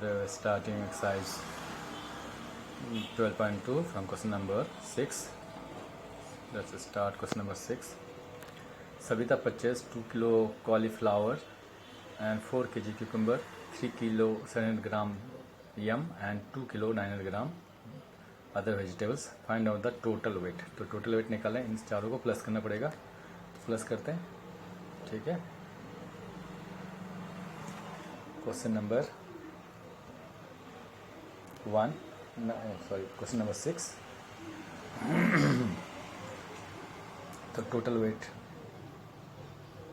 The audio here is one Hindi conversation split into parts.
the starting exercise 12.2 from question number 6. Let's start question number 6. Savita purchased 2 kilo cauliflower and 4 kg cucumber, 3 kilo 700 gram yam and 2 kilo 900 gram other vegetables. Find out the total wait. तो टोटल वेट निकालें, इन चारों को प्लस करना पड़ेगा. तो प्लस करते हैं. ठीक है. Question number question number 6. तो टोटल वेट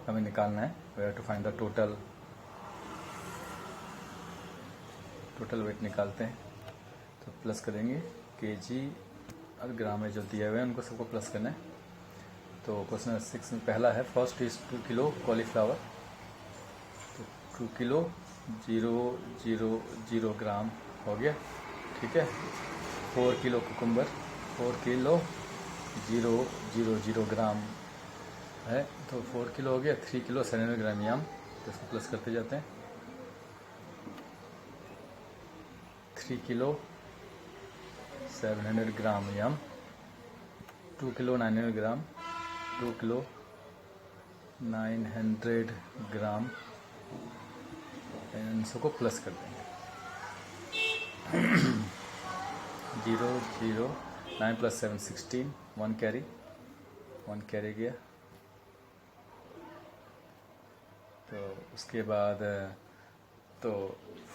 हमें निकालना है. We have to find the total weight निकालते हैं. तो प्लस करेंगे केजी और ग्राम में जो दिए हुए हैं उनको सबको प्लस करना है. तो क्वेश्चन नंबर 6 में पहला है फर्स्ट इज 2 किलो कॉलीफ्लावर. तो 2 किलो 000 ग्राम हो गया. ठीक है. 4 किलो कुकुम्बर, 4 किलो 000 ग्राम है. तो 4 किलो हो गया. 3 किलो 700 ग्राम यम. तो इसको प्लस करते जाते हैं. 3 किलो 700 ग्राम यम, 2 किलो 900 ग्राम, 2 किलो 900 ग्राम. इन सबको प्लस कर देंगे. 0 9 + 7 16, 1 कैरी गया. तो उसके बाद तो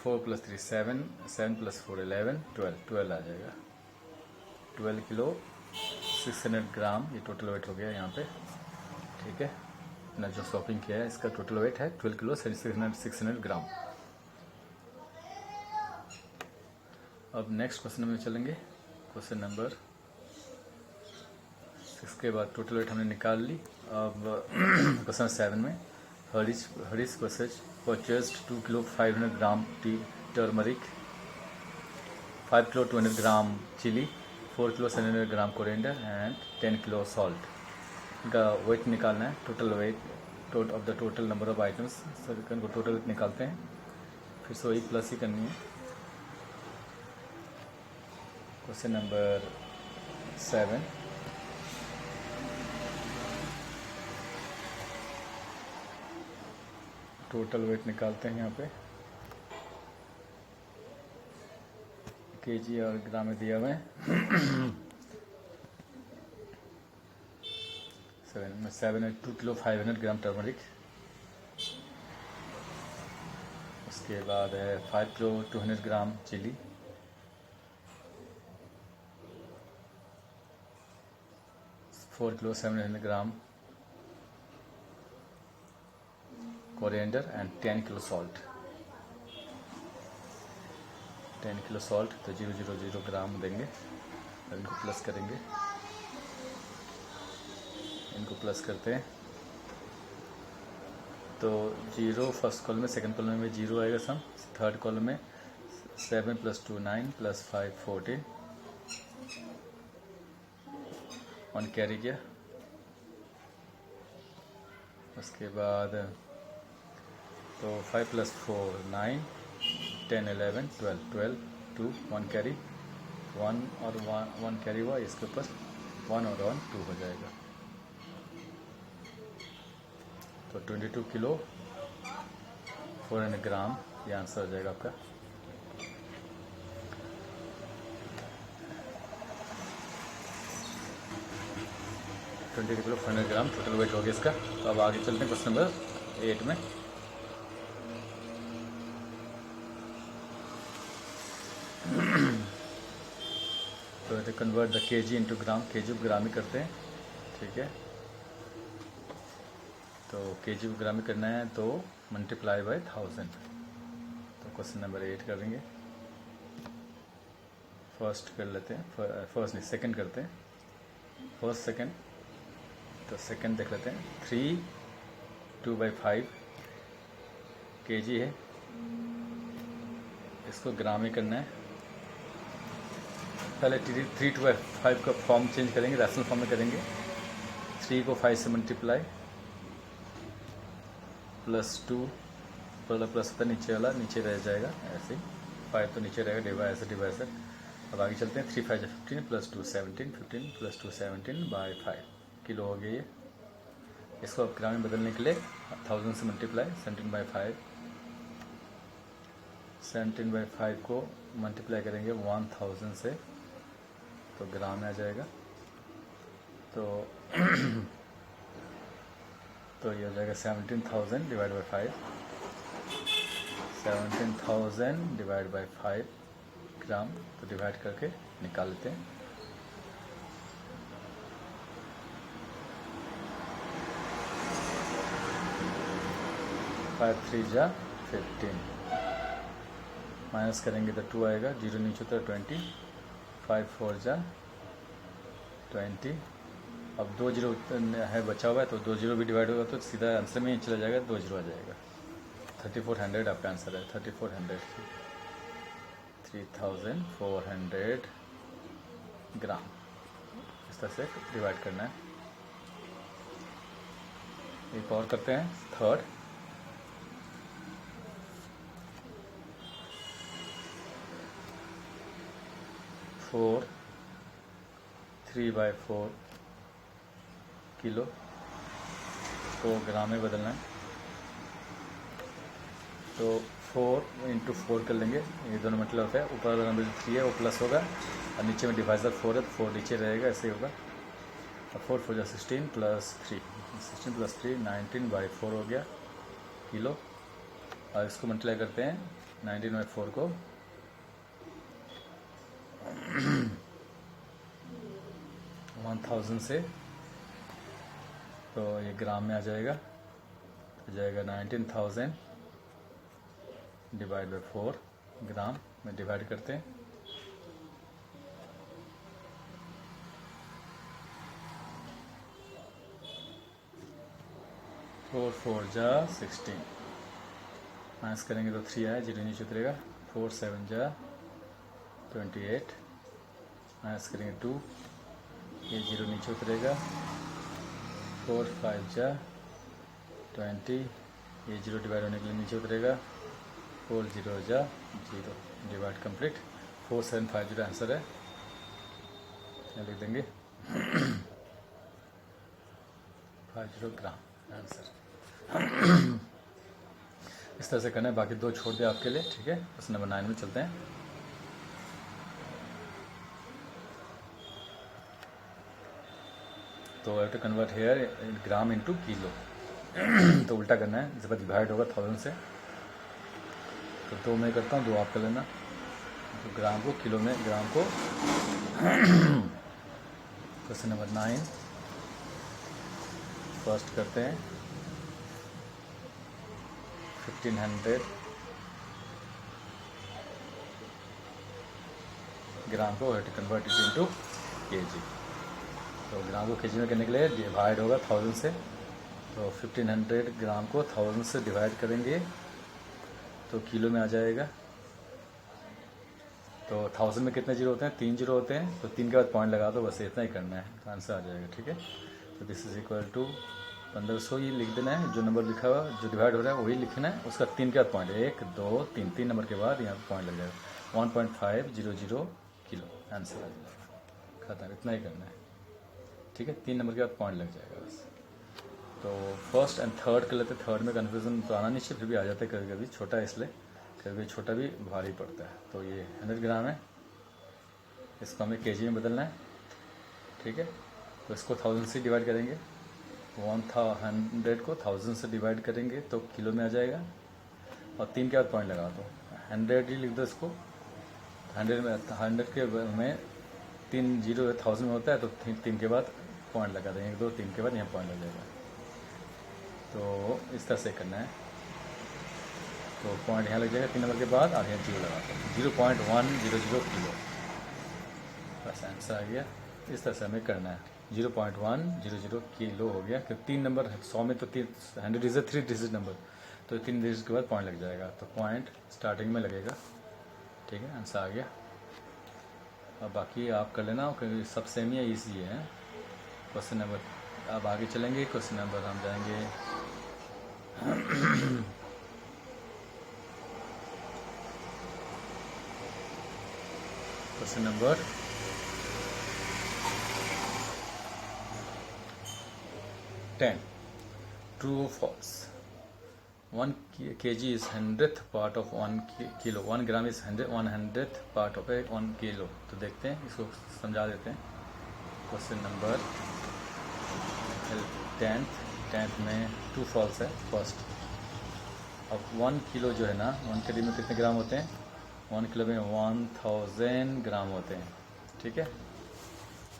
4 + 3 7, 7 + 4 11, 12 आ जाएगा. 12 किलो 600 ग्राम ये टोटल वेट हो गया यहाँ पे. ठीक है. ना जो शॉपिंग किया है इसका टोटल वेट है 12 किलो 600 ग्राम. अब नेक्स्ट क्वेश्चन में चलेंगे. क्वेश्चन नंबर 6 के बाद टोटल वेट हमने निकाल ली. अब क्वेश्चन 7 में Harish purchased 2 kilo 500 gram turmeric, 5 kilo 200 gram chilli, 4 kilo 700 gram coriander and 10 kilo salt. इनका वेट निकालना है. Total weight of the total number of items. Sir इनको टोटल वेट निकालते हैं. फिर से वही प्लस ही करनी है. Question number 7. टोटल वेट निकालते हैं यहाँ पे. केजी और ग्राम में दिया हुआ है. 7 है 2 किलो 500 ग्राम टर्मरिक. उसके बाद है 5 kilo 200 gram chilli, 4 kilo 700 gram coriander and 10 kilo salt. 10 kilo salt. तो 000 ग्राम देंगे. अब इनको प्लस करेंगे. इनको प्लस करते हैं. तो 0 फर्स्ट कॉलम में, सेकंड कॉलम में 0 आएगा सम. थर्ड कॉलम में 7 + 2 9 + 5 14, 1 कैरी किया. उसके बाद तो 5 + 4 9, 10 11 12 2, 1 कैरी, 1 और 1 कैरी हुआ. इसके ऊपर 1 और 1 2 हो जाएगा. तो 22 किलो 400 ग्राम ये आंसर हो जाएगा आपका. ट्वेंटी किलो 400 ग्राम टोटल वेट हो गया इसका. तो अब आगे चलते हैं क्वेश्चन नंबर 8 में. तो convert the KG into gram. KG को ग्राम ही करते हैं. ठीक है. तो केजी को ग्राम में करना है तो मल्टीप्लाई बाय 1000. तो क्वेश्चन नंबर 8 करेंगे. फर्स्ट कर लेते हैं. फर्स्ट नहीं, सेकंड करते हैं. First second. तो सेकंड देख लेते हैं. 3 2/5 केजी है. इसको ग्राम में करना है. पहले 3 2/5 का फॉर्म चेंज करेंगे, रैशनल फॉर्म में करेंगे. 3 को 5 से मल्टीप्लाई, +2 प्लस होता नीचे वाला नीचे रह जाएगा ऐसे. 5 तो नीचे रहेगा, डिवाइसर डिवाइसर। अब आगे चलते हैं। 3 5 15 प्लस 2 17, 15 प्लस 2 17 बाई 5 किलो हो गया ये। इसको अब ग्राम में बदलने के लिए 1000 से मल्टीप्लाई, 17/5 17/5 को मल्टीप्लाई करेंगे 1000 से तो ग्राम में आ जाएगा। तो तो ये हो जाएगा 17,000 डिवाइड बाई 5, 17,000 डिवाइड बाई 5 ग्राम। तो डिवाइड करके निकाल लेते हैं। फाइव 3 जा 15, माइनस करेंगे तो 2 आएगा, 0 नीचे तो 20, 5 4 जा 20। अब 2 जीरो है बचा हुआ है तो 2 जीरो भी डिवाइड होगा तो सीधा आंसर में ही चला जाएगा, 2 जीरो आ जाएगा। 3400 आपका आंसर है। 3400 3400 ग्राम इस तरह से डिवाइड करना है। एक और करते हैं, थर्ड। फोर 3/4 किलो को ग्राम में बदलना है। तो 4 × 4 कर लेंगे, ये दोनों मतलब होता है। ऊपर वाला नंबर 3 है वो प्लस होगा और नीचे में डिवाइजर 4 है तो 4 नीचे रहेगा, ऐसे होगा। और 4 4 जा 16 प्लस 3 16 प्लस 3 19/4 हो गया किलो। और इसको मल्टीप्लाई करते हैं 19/4 को 1000 से, तो ये ग्राम में आ जाएगा। तो जाएगा 19,000 डिवाइड बाई 4 ग्राम में डिवाइड करते हैं। फोर 4 जा 16, माइनस करेंगे तो 3 आया, 0 नीचे उतरेगा। 4 7 जा 28, माइनस करेंगे 2, ये 0 नीचे उतरेगा। 4 5 जा 20, ये 0 डिवाइड होने के लिए नीचे उतरेगा। 4 0 जा 0, डिवाइड कंप्लीट। 4750 आंसर है, यहाँ लिख देंगे 50 ग्राम आंसर। इस तरह से करना है, बाकी 2 छोड़ दिया आपके लिए, ठीक है। बस नंबर 9 में चलते हैं। तो have to convert here gram into kilo. तो उल्टा करना है, जब डिवाइड होगा 1000 से तो 2 मैं करता हूँ, 2 आप कर लेना। तो ग्राम को किलो में, ग्राम को। क्वेश्चन नंबर 9 फर्स्ट करते हैं। 1500 ग्राम को have to convert it into KG. तो ग्राम को केजी में करने के लिए डिवाइड होगा 1000 से, तो 1500 ग्राम को 1000 से डिवाइड करेंगे तो किलो में आ जाएगा। तो 1000 में कितने जीरो होते हैं? 3 जीरो होते हैं, तो 3 के बाद पॉइंट लगा दो, बस इतना ही करना है तो आंसर आ जाएगा, ठीक है। तो दिस इज इक्वल टू 1500 ही लिख देना है, जो नंबर लिखा हुआ जो डिवाइड हो रहा है वही लिखना है, उसका 3 के बाद पॉइंट, 1 2 3 3 नंबर के बाद यहाँ पर पॉइंट लग जाएगा। 1.500 किलो आंसर आ जाएगा, खत्म, इतना ही करना है, ठीक है। 3 नंबर के बाद पॉइंट लग जाएगा बस। तो फर्स्ट एंड थर्ड कर लेते, थर्ड में कन्फ्यूजन तो आना नहीं चाहिए, फिर भी आ जाता है कभी कभी, छोटा है इसलिए, कभी कभी छोटा भी भारी पड़ता है। तो ये 100 ग्राम है, इसको हमें केजी में बदलना है, ठीक है। तो इसको 1000 से डिवाइड करेंगे, 100 को 1000 से डिवाइड करेंगे तो किलो में आ जाएगा। और 3 के बाद पॉइंट लगा दो, 100 ही लिख दो इसको। 100 के में 3 जीरो 1000 में होता है, तो 3 के बाद पॉइंट लगा देंगे, 2 3 के बाद यहाँ पॉइंट लग जाएगा। तो इस तरह से करना है, तो पॉइंट यहाँ लग जाएगा 3 नंबर के बाद, और यहाँ 0 लगा दो, 0.100 किलो, बस आंसर आ गया। इस तरह से हमें करना है, 0.100 किलो हो गया, क्योंकि 3 नंबर 100 में तो 100 इज 3 डिजिट नंबर, तो 3 डिजिट के बाद पॉइंट लग जाएगा, तो पॉइंट स्टार्टिंग में लगेगा, ठीक है। आंसर आ गया। अब बाकी आप कर लेना, क्योंकि सब सेम ही है, ईजी है। क्वेश्चन नंबर, अब आगे चलेंगे, क्वेश्चन नंबर हम जाएंगे क्वेश्चन नंबर 10, ट्रू और false. 1 kg is 100th part of 1 kilo, 1 gram is 100th part of 1 kilo. तो देखते हैं, इसको समझा देते हैं। क्वेश्चन नंबर 10th में ट्रू फॉल्स है फर्स्ट। अब 1 किलो जो है ना, 1 किलो में कितने ग्राम होते हैं? 1 किलो में 1000 ग्राम होते हैं, ठीक है।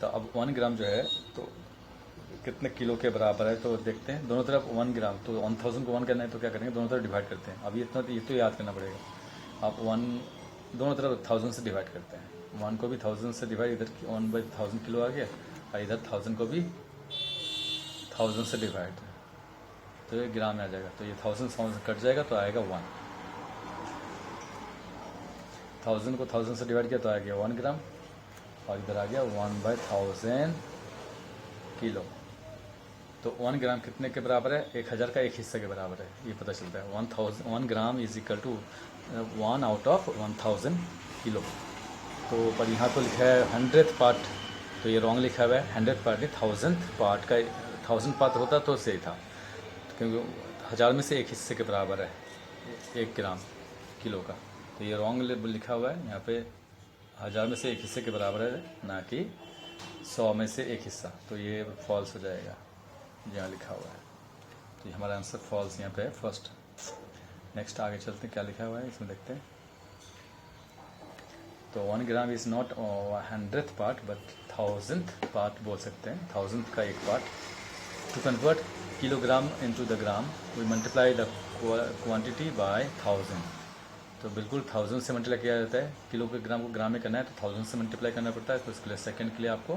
तो अब 1 ग्राम जो है तो कितने किलो के बराबर है, तो देखते हैं। दोनों तरफ 1 ग्राम, तो 1000 को 1 करना है तो क्या करेंगे, दोनों तरफ डिवाइड करते हैं। अब ये तो याद करना पड़ेगा। आप 1 दोनों तरफ 1000 से डिवाइड करते हैं। 1 को भी 1000 से डिवाइड, इधर 1/1000 किलो आ गया, और इधर 1000 को भी 1000 से डिवाइड, तो ये ग्राम में आ जाएगा। तो ये 1000 कट जाएगा तो आएगा 1। 1000 को 1000 से डिवाइड किया तो आ गया 1 ग्राम, और इधर आ गया 1/1000 किलो। तो 1 ग्राम कितने के बराबर है? 1000 का 1 हिस्से के बराबर है, ये पता चलता है। 1 gram is equal to 1 out of 1000 kilo. तो पर यहाँ तो लिखा है 100th पार्ट, तो ये रॉन्ग लिखा हुआ है। 100th पार्ट नहीं, 1000th पार्ट का 1000 पार्ट होता तो सही था, क्योंकि 1000 में से 1 हिस्से के बराबर है 1 ग्राम किलो का। तो ये रॉन्ग लिखा हुआ है यहाँ पे। 1000 में से 1 हिस्से के बराबर है, ना कि 100 में से 1 हिस्सा। तो ये फॉल्स हो जाएगा जहाँ लिखा हुआ है। तो हमारा आंसर फॉल्स यहाँ पे है फर्स्ट। नेक्स्ट आगे चलते हैं, क्या लिखा हुआ है इसमें देखते हैं। तो 1 gram is not 100th part but 1000th part बोल सकते हैं, 1000th का 1 part. To convert kilogram into the gram we multiply the quantity by 1000। तो बिल्कुल 1000 से मल्टीप्लाई किया जाता है। किलो के ग्राम को ग्राम में करना है तो 1000 से मल्टीप्लाई करना पड़ता है। तो इसके लिए सेकेंड के लिए आपको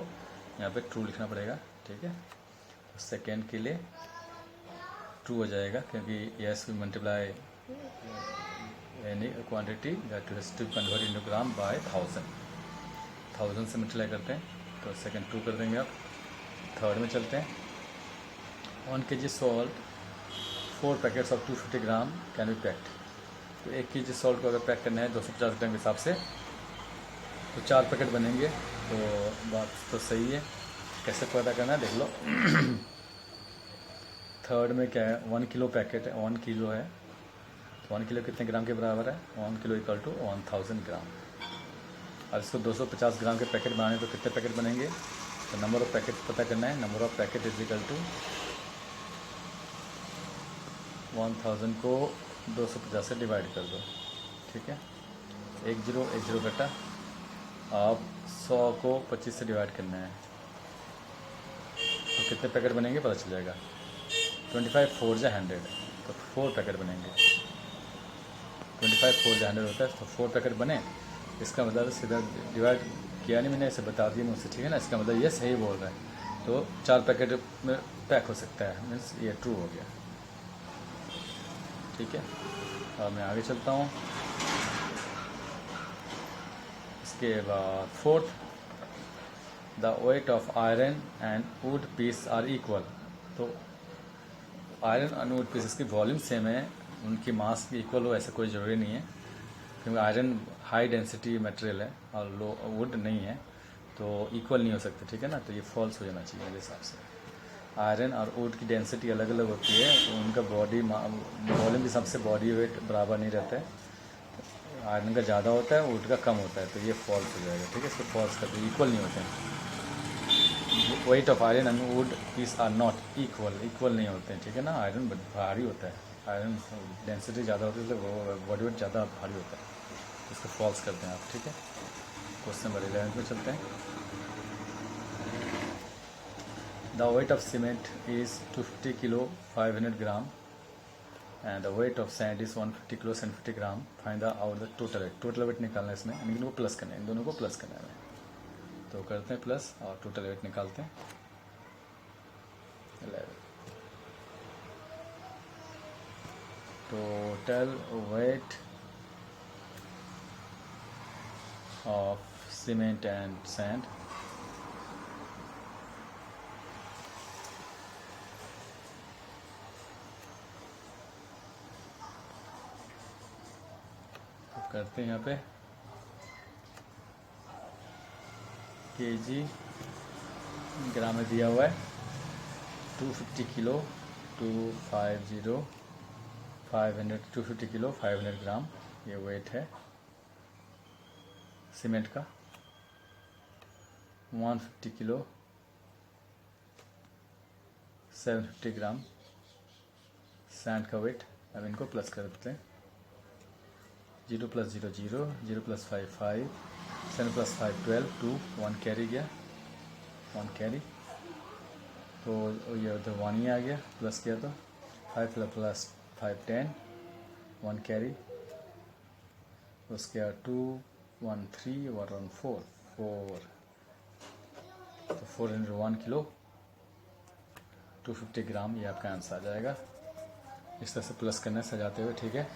यहाँ पे ट्रू लिखना पड़ेगा, ठीक है। सेकेंड के लिए ट्रू हो जाएगा, क्योंकि yes we multiply any quantity that has to convert into gram by 1000 से मल्टीप्लाई करते हैं। तो सेकेंड ट्रू कर देंगे आप। थर्ड में चलते हैं। 1 kg salt 4 packets of 250 gram can be packed. तो 1 kg सॉल्ट को अगर पैक करना है 250 ग्राम के हिसाब से, तो 4 पैकेट बनेंगे। तो बात तो सही है। कैसे पता करना है देख लो। थर्ड में क्या है, 1 किलो पैकेट है, 1 किलो है। तो 1 किलो कितने ग्राम के बराबर है? 1 किलो इक्वल टू 1000 ग्राम। अब इसको 250 ग्राम के पैकेट बनाने तो कितने पैकेट बनेंगे? तो नंबर ऑफ पैकेट पता करना है। Number of packet is equal to 1000 को 250 से डिवाइड कर दो, ठीक है। 10 कटा। आप 100 को 25 से डिवाइड करना है, तो कितने पैकेट बनेंगे पता चल जाएगा। 25 4 जा 100, तो 4 पैकेट बनेंगे। 25 4 जा 100 होता है, तो 4 पैकेट बने। इसका मतलब सीधा डिवाइड किया नहीं मैंने, इसे बता दिया मुझसे, ठीक है ना। इसका मतलब ये सही बोल रहा है। तो 4 पैकेट में पैक हो सकता है, मीन्स ये ट्रू हो गया, ठीक है। अब मैं आगे चलता हूँ। इसके बाद fourth, the weight of iron and wood piece are equal. तो आयरन और वुड पीस की वॉल्यूम सेम है, उनकी मास इक्वल हो ऐसा कोई ज़रूरी नहीं है, क्योंकि आयरन हाई डेंसिटी मटेरियल है और लो वुड नहीं है, तो इक्वल नहीं हो सकते, ठीक है ना। तो ये फॉल्स हो जाना चाहिए मेरे हिसाब से। आयरन और वुड की डेंसिटी अलग अलग होती है, तो उनका बॉडी वॉल्यूम के हिसाब से बॉडी वेट बराबर नहीं रहता है। आयरन का ज़्यादा होता है, वुड का कम होता है, तो ये फॉल्स हो जाएगा, ठीक है। इसको फॉल्स कर दो, इक्वल नहीं होते हैं। Weight of iron and wood piece are not equal नहीं होते हैं, ठीक है ना। आयरन भारी होता है, आयरन डेंसिटी ज़्यादा होती है, तो बॉडी वेट ज़्यादा भारी होता है। इसको फॉल्स करते हैं आप, ठीक है। क्वेश्चन नंबर 11 में चलते हैं। The weight of cement is 250 kilo 500 gram and the weight of sand is 150 kilo 750 gram. Find out the total wait. Total weight निकालना है इसमें, इनको प्लस करना है, इन दोनों को प्लस करना है। तो करते हैं प्लस और टोटल वेट निकालते हैं। 11 total weight of cement and sand करते हैं यहाँ पे केजी ग्राम में दिया हुआ है 250 किलो 250 500 250 किलो 500 ग्राम ये वेट है सीमेंट का। 150 किलो 750 ग्राम सैंड का वेट। अब इनको प्लस कर देते हैं। 0 + 0 0 0 + 5 5 7 + 5 12 2 1 कैरी गया 1 कैरी तो ये उधर 1 ही आ गया प्लस किया तो 5 + 5 10 1 कैरी उसके बाद 2 1 3 1 4 4 तो 401 किलो 250 ग्राम ये आपका आंसर आ जाएगा। इस तरह से प्लस करना है सजाते हुए, ठीक है।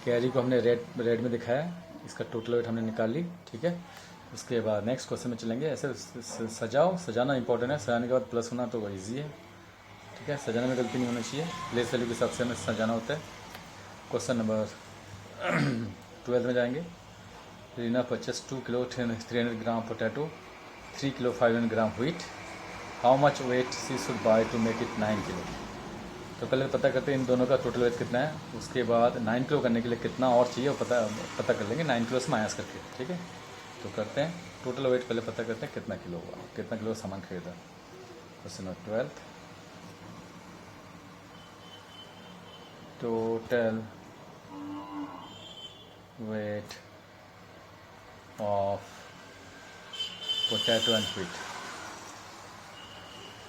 कैरी को हमने रेड में दिखाया, इसका टोटल वेट हमने निकाल ली, ठीक है। उसके बाद नेक्स्ट क्वेश्चन में चलेंगे। ऐसे सजाओ, सजाना इंपॉर्टेंट है, सजाने के बाद प्लस होना तो वो ईजी है, ठीक है। सजाने में गलती नहीं होनी चाहिए, प्लेस वैल्यू के हिसाब से हमें सजाना होता है। क्वेश्चन नंबर 12 में जाएंगे। Reena purchase 2 kilo 300 gram potato 3 kilo 500 gram wheat. How much weight she should buy to make it 9 kilo. तो पहले पता करते हैं इन दोनों का टोटल वेट कितना है, उसके बाद 9 किलो करने के लिए कितना और चाहिए वो पता कर लेंगे 9 किलो से माइनस करके, ठीक है। तो करते हैं टोटल वेट, पहले पता करते हैं कितना किलो हुआ, कितना किलो सामान खरीदा। Question number 12 total weight of potato and wheat.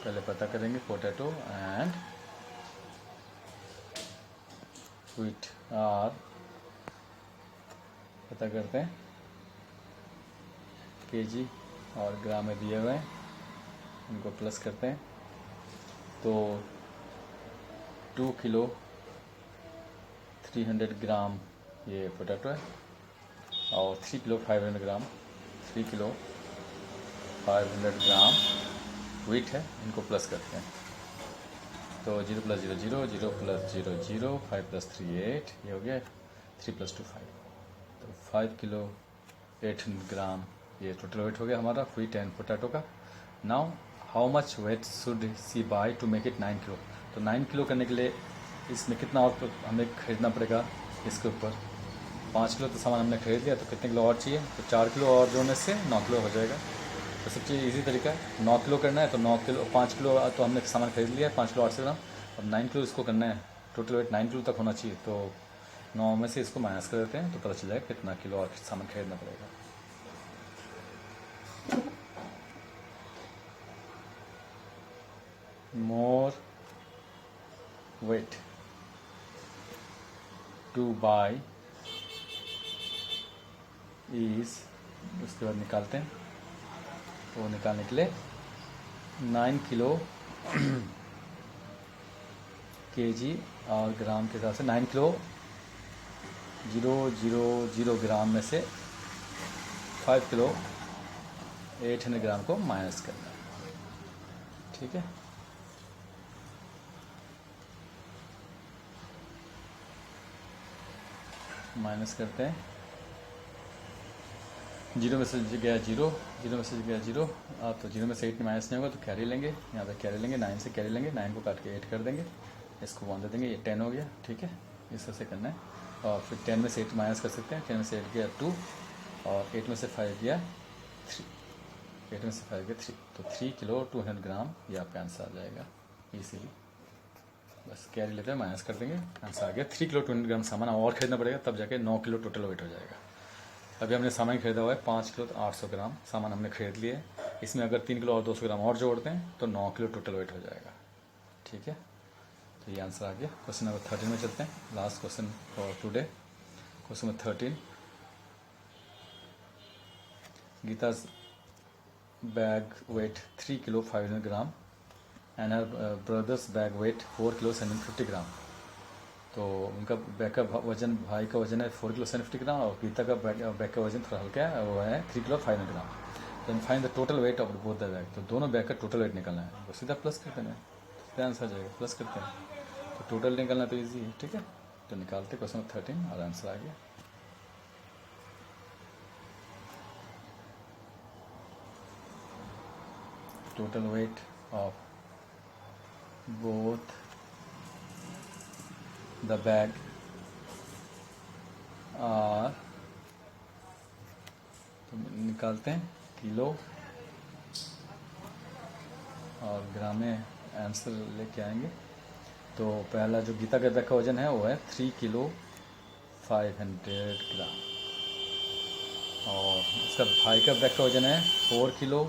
पहले पता करेंगे पोटैटो एंड व्हीट आर, पता करते हैं केजी और ग्राम में दिए हुए हैं, इनको प्लस करते हैं। तो 2 किलो 300 ग्राम ये पोटैटो है और 3 किलो 500 ग्राम 3 किलो 500 ग्राम व्हीट है, इनको प्लस करते हैं। तो 0 + 0 0 0 + 0 0 5 + 3 8 ये हो गया 3 + 2 5 तो 5 किलो 800 ग्राम ये टोटल वेट हो गया हमारा व्हीट एंड पोटैटो का। Now how much weight should she buy to make it 9 kilo. तो 9 किलो करने के लिए इसमें कितना और हमें खरीदना पड़ेगा, इसके ऊपर 5 किलो तो सामान हमने खरीद लिया, तो कितने किलो और चाहिए, तो 4 किलो और जोड़ने से 9 किलो हो जाएगा। तो सबसे इजी तरीका है 9 किलो करना है, तो 9 किलो 5 किलो तो हमने सामान खरीद लिया है 5 किलो 800 ग्राम, अब 9 किलो इसको करना है, टोटल वेट 9 किलो तक होना चाहिए, तो 9 में से इसको माइनस कर देते हैं तो पता चल जाएगा कितना किलो और सामान खरीदना पड़ेगा। More weight to buy is, उसके बाद निकालते हैं, तो निकालने के लिए 9 किलो केजी और ग्राम के हिसाब से 9 किलो 000 ग्राम में से 5 किलो 800 ग्राम को माइनस करना है, ठीक है। माइनस करते हैं, 0 में से गया 0 0 में से गया 0, आप तो 0 में से 8 माइनस नहीं होगा तो कैरी लेंगे, यहाँ पे कैरी लेंगे 9 से कैरी लेंगे, 9 को काट के 8 कर देंगे, इसको 1 दे देंगे, ये 10 हो गया, ठीक है। इस तरह से करना है। और फिर 10 में से 8 माइनस कर सकते हैं, 10 में से 8 गया 2 और 8 में से 5 गया 3, 8 में से 5 गया 3, तो 3 किलो 200 ग्राम ये आपका आंसर आ जाएगा इजीली। बस कैरी लेते हैं माइनस कर देंगे, आंसर आ गया 3 किलो 200 ग्राम सामान और खरीदना पड़ेगा, तब जाके 9 किलो टोटल वेट हो जाएगा। अभी हमने सामान खरीदा हुआ है 5 किलो तो 800 ग्राम सामान हमने खरीद लिए, इसमें अगर 3 किलो और 200 ग्राम और जोड़ते हैं तो 9 किलो टोटल वेट हो जाएगा, ठीक है। तो ये आंसर आ गया। क्वेश्चन नंबर 13 में चलते हैं, last question for today. Question number 13, Geeta's bag weight 3 kilo 500 gram and her brothers bag weight 4 kilo 750 gram. तो उनका बैग का वजन, भाई का वजन है 4 किलो 750 ग्राम और गीता का बैग का वजन थोड़ा हल्का है, वो है 3 किलो 500 ग्राम। तो find the total weight of both the bag. तो दोनों बैग का टोटल वेट निकालना है, तो सीधा प्लस करते हैं, सीधा आंसर आ जाएगा, प्लस करते हैं। तो टोटल निकालना तो ईजी है, ठीक है। तो निकालते क्वेश्चन 13 और आंसर आ गया। total weight of both the bag are, तो निकालते हैं किलो और ग्राम में आंसर लेके आएंगे। तो पहला जो गीता के बैग का वजन है वो है 3 किलो 500 ग्राम, और इसका भाई का बैग का वजन है 4 किलो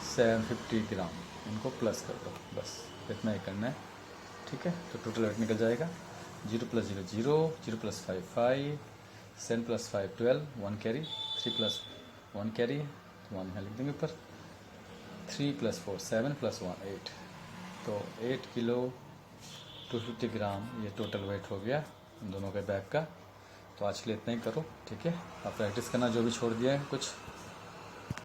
750 ग्राम। इनको प्लस कर दो, बस इतना ही करना है, ठीक है। तो टोटल वेट निकल जाएगा 0 + 0 0, 0 + 5 5, 7 + 5 12, 1 कैरी, 3 + 1 कैरी, 1 यहाँ लिख देंगे ऊपर, 3 + 4 7 + 1 8, तो 8 किलो 250 ग्राम ये टोटल वेट हो गया इन दोनों के बैग का। तो आज के लिए इतना ही करो, ठीक है। आप प्रैक्टिस करना जो भी छोड़ दिया है कुछ।